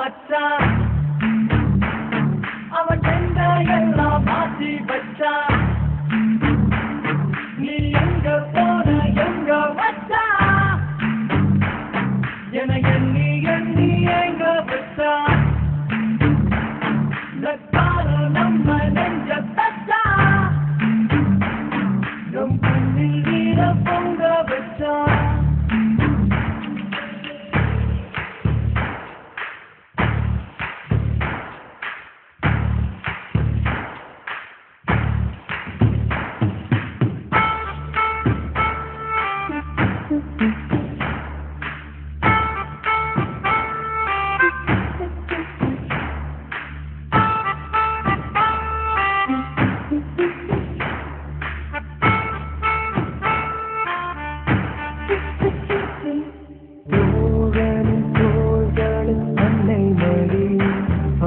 மச்சான் அவன் எல்லாம் மாற்றி வச்சான் நீ எங்க போன எங்க வச்சா என எண்ணி எண்ணி எங்க வச்சா நம்ம நெஞ்ச தச்சா நம் கண்ணில் வீர பொங்க வச்சா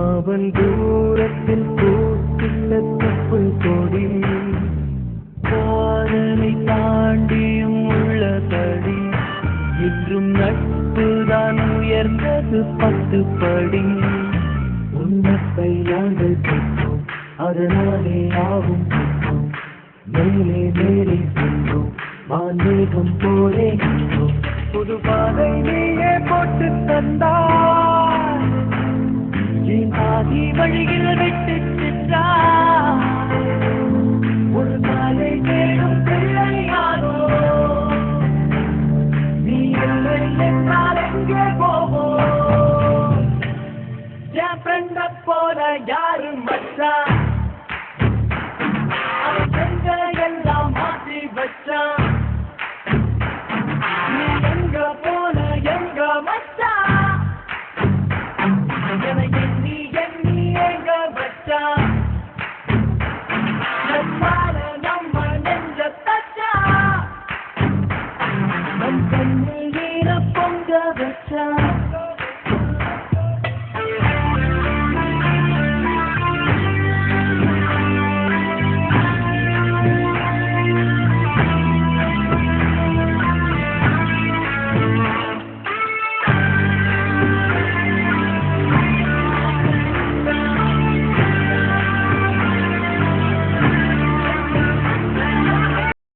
அவன் தூரத்தில் பூத்திட்ட தப்பு கொடி காதலை தாண்டியும் உள்ளபடி இன்றும் நட்புதான் உயர்ந்தது 10 படி உன்னத்தை நாங்கள் பெற்றோம் அதனாலே ஆகும் பெற்றோம் மேலே மேலே சென்றோம் வான்மேகம் போலே நின்றோம் புது பாதை நீயே போட்டு தந்தாய் ஆதி வழியில் விட்டு சென்றார் ஒரு காலை